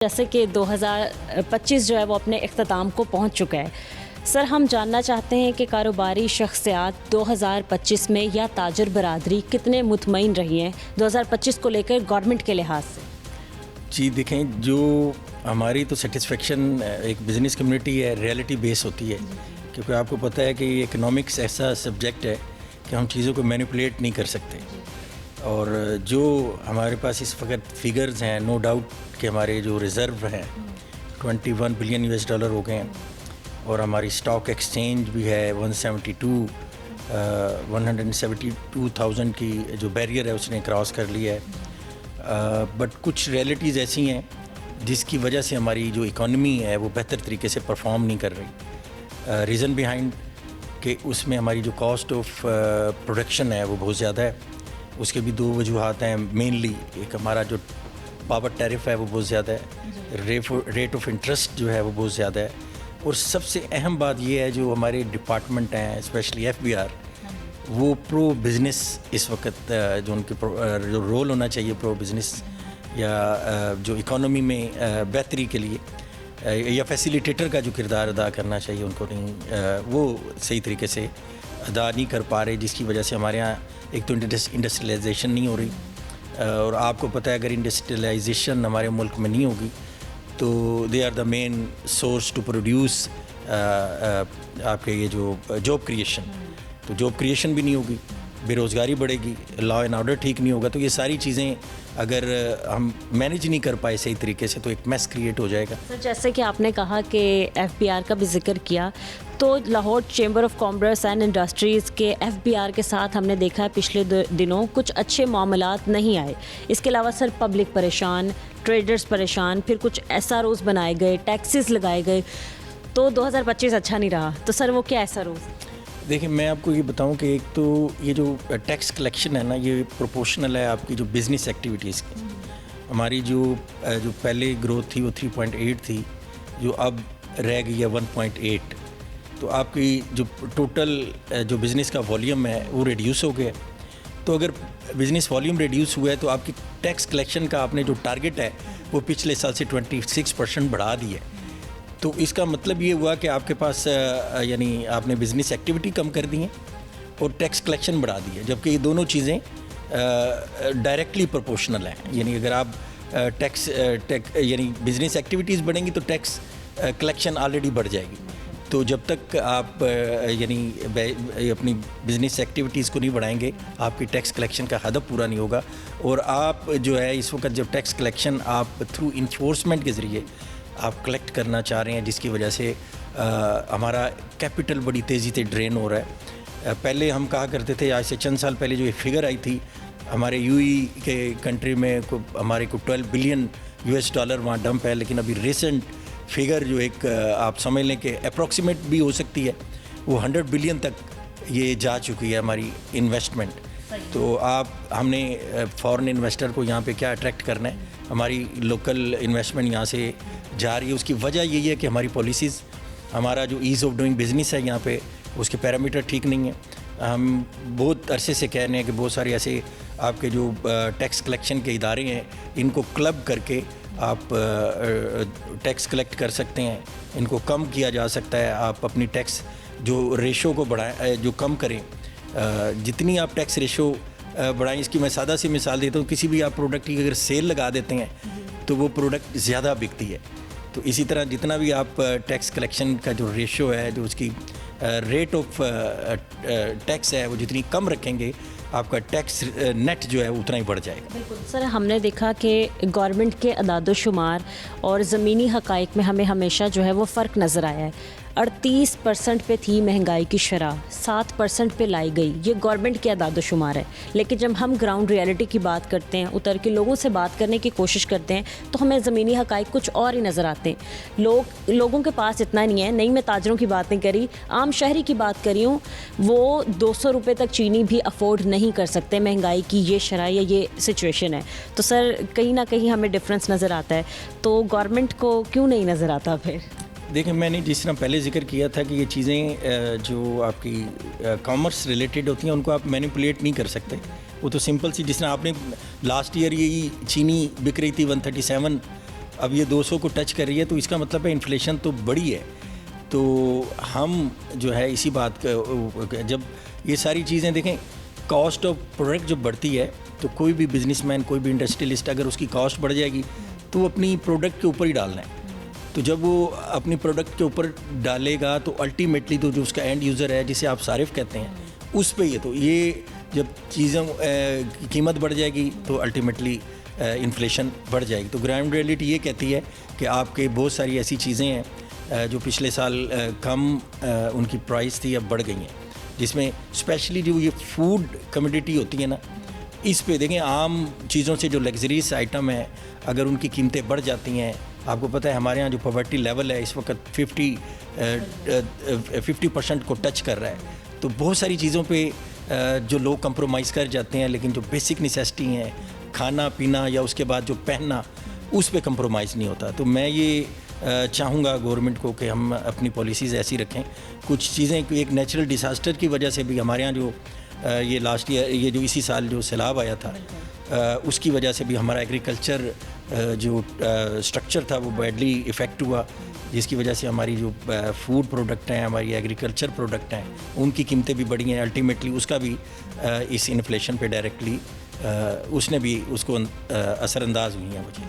जैसे कि 2025 जो है वो अपने इख्तिताम को पहुंच चुका है। सर, हम जानना चाहते हैं कि कारोबारी शख्सियात 2025 में या ताजर बरादरी कितने मुतमईन रही हैं 2025 को लेकर गवर्नमेंट के लिहाज से। जी देखें, जो हमारी तो सेटिस्फेक्शन एक बिज़नेस कम्युनिटी है, रियलिटी बेस होती है, क्योंकि आपको पता है कि इकोनॉमिक्स ऐसा सब्जेक्ट है कि हम चीज़ों को मैनिपुलेट नहीं कर सकते। और जो हमारे पास इस वक्त फिगर्स हैं, नो डाउट कि हमारे जो रिज़र्व हैं 21 बिलियन US डॉलर हो गए हैं, और हमारी स्टॉक एक्सचेंज भी है 172,000 की जो बैरियर है उसने क्रॉस कर लिया है। बट कुछ रियलिटीज़ ऐसी हैं जिसकी वजह से हमारी जो इकॉनमी है वो बेहतर तरीके से परफॉर्म नहीं कर रही। रीज़न बिहाइंड कि उसमें हमारी जो कॉस्ट ऑफ प्रोडक्शन है वो बहुत ज़्यादा है। उसके भी दो वजूहात हैं मेनली। एक हमारा जो पावर टैरिफ है वो बहुत ज़्यादा है, रेट ऑफ इंटरेस्ट जो है वो बहुत ज़्यादा है, और सबसे अहम बात ये है जो हमारे डिपार्टमेंट हैं स्पेशली FBR, वो प्रो बिज़नेस इस वक्त जो उनके जो रोल होना चाहिए प्रो बिज़नेस या जो इकोनॉमी में बेहतरी के लिए या फैसिलिटेटर का जो किरदार अदा करना चाहिए उनको नहीं, वो सही तरीके से अदा नहीं कर पा रहे, जिसकी वजह से हमारे यहाँ एक तो इंडस्ट्रियलाइजेशन नहीं हो रही। और आपको पता है अगर इंडस्ट्रियलाइजेशन हमारे मुल्क में नहीं होगी तो they are the main source to produce आपके ये जो जॉब क्रिएशन, तो जॉब क्रिएशन भी नहीं होगी, बेरोज़गारी बढ़ेगी, लॉ एंड ऑर्डर ठीक नहीं होगा। तो ये सारी चीज़ें अगर हम मैनेज नहीं कर पाए सही तरीके से तो एक मेस क्रिएट हो जाएगा। सर, जैसे कि आपने कहा कि FBR का भी जिक्र किया, तो Lahore chamber of commerce and industries के FBR के साथ हमने देखा है पिछले दिनों कुछ अच्छे मामलात नहीं आए। इसके अलावा सर पब्लिक परेशान, ट्रेडर्स परेशान, फिर कुछ SROs बनाए गए, टैक्सेस लगाए गए, तो 2025 अच्छा नहीं रहा। तो सर वो क्या SROs? देखिए, मैं आपको ये बताऊं कि एक तो ये जो टैक्स कलेक्शन है ना, ये प्रोपोर्शनल है आपकी जो बिज़नेस एक्टिविटीज़ की। हमारी जो पहले ग्रोथ थी वो 3.8 थी, जो अब रह गई है 1.8। तो आपकी जो टोटल जो बिज़नेस का वॉल्यूम है वो रिड्यूस हो गया। तो अगर बिज़नेस वॉल्यूम रिड्यूस हुआ है तो आपकी टैक्स कलेक्शन का आपने जो टारगेट है वो पिछले साल से 26% बढ़ा दी है। तो इसका मतलब ये हुआ कि आपके पास यानी आपने बिज़नेस एक्टिविटी कम कर दी है और टैक्स कलेक्शन बढ़ा दी है, जबकि ये दोनों चीज़ें डायरेक्टली प्रोपोर्शनल हैं। यानी अगर आप यानी बिज़नेस एक्टिविटीज़ बढ़ेंगी तो टैक्स कलेक्शन ऑलरेडी बढ़ जाएगी। तो जब तक आप यानी अपनी बिज़नेस एक्टिविटीज़ को नहीं बढ़ाएंगे, आपकी टैक्स कलेक्शन का हदफ पूरा नहीं होगा। और आप जो है इस वक्त जब टैक्स कलेक्शन आप थ्रू इन्फोर्समेंट के ज़रिए आप कलेक्ट करना चाह रहे हैं, जिसकी वजह से हमारा कैपिटल बड़ी तेज़ी से ड्रेन हो रहा है। पहले हम कहा करते थे, आज से चंद साल पहले जो एक फिगर आई थी हमारे UAE के कंट्री में हमारे को 12 बिलियन US डॉलर वहाँ डंप है, लेकिन अभी रिसेंट फिगर जो एक आप समझ लें कि अप्रॉक्सीमेट भी हो सकती है, वो 100 बिलियन तक ये जा चुकी है हमारी इन्वेस्टमेंट। तो हमने फॉरेन इन्वेस्टर को यहाँ पे क्या अट्रैक्ट करना है, हमारी लोकल इन्वेस्टमेंट यहाँ से जा रही है। उसकी वजह यही है कि हमारी पॉलिसीज़, हमारा जो ईज़ ऑफ डूइंग बिज़नेस है यहाँ पे, उसके पैरामीटर ठीक नहीं है। हम बहुत अरसे से कह रहे हैं कि बहुत सारे ऐसे आपके जो टैक्स कलेक्शन के इदारे हैं, इनको क्लब करके आप टैक्स कलेक्ट कर सकते हैं, इनको कम किया जा सकता है। आप अपनी टैक्स जो रेशो को बढ़ाएं, जो कम करें, जितनी आप टैक्स रेशो बढ़ाएं। इसकी मैं सादा सी मिसाल देता हूँ, किसी भी आप प्रोडक्ट की अगर सेल लगा देते हैं तो वो प्रोडक्ट ज़्यादा बिकती है। तो इसी तरह जितना भी आप टैक्स कलेक्शन का जो रेशो है, जो उसकी रेट ऑफ टैक्स है, वो जितनी कम रखेंगे, आपका टैक्स नेट जो है उतना ही बढ़ जाएगा। बिल्कुल सर, हमने देखा कि गवर्नमेंट के अदाद-ओ-शुमार और ज़मीनी हक़ाइक़ में हमें हमेशा जो है वो फ़र्क नज़र आया है। 38% पे थी महंगाई की शरह, 7% पे लाई गई। ये गवर्नमेंट के अदाद-ओ-शुमार है। लेकिन जब हम ग्राउंड रियलिटी की बात करते हैं, उतर के लोगों से बात करने की कोशिश करते हैं, तो हमें ज़मीनी हक़ाइक़ कुछ और ही नज़र आते हैं। लोगों के पास इतना नहीं है। नहीं, मैं ताजरों की बात नहीं करी, आम शहरी की बात करी हूँ। वो 200 रुपये तक चीनी भी अफोर्ड नहीं कर सकते। महंगाई की ये शरह या ये सिचुएशन है। तो सर कहीं ना कहीं हमें डिफरेंस नज़र आता है। तो गवर्नमेंट को क्यों नहीं नज़र आता फिर? देखिए, मैंने जिस तरह पहले जिक्र किया था कि ये चीज़ें जो आपकी कॉमर्स रिलेटेड होती हैं उनको आप मैनिपुलेट नहीं कर सकते। वो तो सिंपल सी, जिस तरह आपने लास्ट ईयर यही चीनी बिक रही थी 137 अब ये 200 को टच कर रही है, तो इसका मतलब है इन्फ्लेशन तो बड़ी है। तो हम जो है इसी बात का, जब ये सारी चीज़ें देखें, कॉस्ट ऑफ प्रोडक्ट जब बढ़ती है तो कोई भी बिजनेसमैन, कोई भी इंडस्ट्रियलिस्ट, अगर उसकी कॉस्ट बढ़ जाएगी तो वो अपनी प्रोडक्ट के ऊपर ही डालना है। तो जब वो अपनी प्रोडक्ट के ऊपर डालेगा तो अल्टीमेटली तो जो उसका एंड यूज़र है, जिसे आप सारिफ कहते हैं, उस पे ये, तो ये जब चीज़ों की कीमत बढ़ जाएगी तो अल्टीमेटली इन्फ्लेशन बढ़ जाएगी। तो ग्राउंड रियलिटी ये कहती है कि आपके बहुत सारी ऐसी चीज़ें हैं जो पिछले साल कम उनकी प्राइस थी, अब बढ़ गई हैं, जिसमें स्पेशली जो ये फूड कमोडिटी होती है ना, इस पे देखें, आम चीज़ों से जो लग्जरीज आइटम है, अगर उनकी कीमतें बढ़ जाती हैं, आपको पता है हमारे यहाँ जो पॉवर्टी लेवल है इस वक्त 50% को टच कर रहा है। तो बहुत सारी चीज़ों पे जो लोग कंप्रोमाइज़ कर जाते हैं, लेकिन जो बेसिक नेसेसिटी हैं, खाना पीना या उसके बाद जो पहनना, उस पे कंप्रोमाइज़ नहीं होता। तो मैं ये चाहूँगा गवर्नमेंट को कि हम अपनी पॉलिसीज़ ऐसी रखें। कुछ चीज़ें, एक नेचुरल डिज़ास्टर की वजह से भी हमारे यहाँ जो ये लास्ट ईयर, ये जो इसी साल जो सैलाब आया था, उसकी वजह से भी हमारा एग्रीकल्चर जो स्ट्रक्चर था वो बैडली इफ़ेक्ट हुआ, जिसकी वजह से हमारी जो फूड प्रोडक्ट हैं, हमारी एग्रीकल्चर प्रोडक्ट हैं, उनकी कीमतें भी बढ़ी हैं। अल्टीमेटली उसका भी इस इन्फ्लेशन पे डायरेक्टली उसने भी उसको असरअंदाज हुई हैं वो चीज़।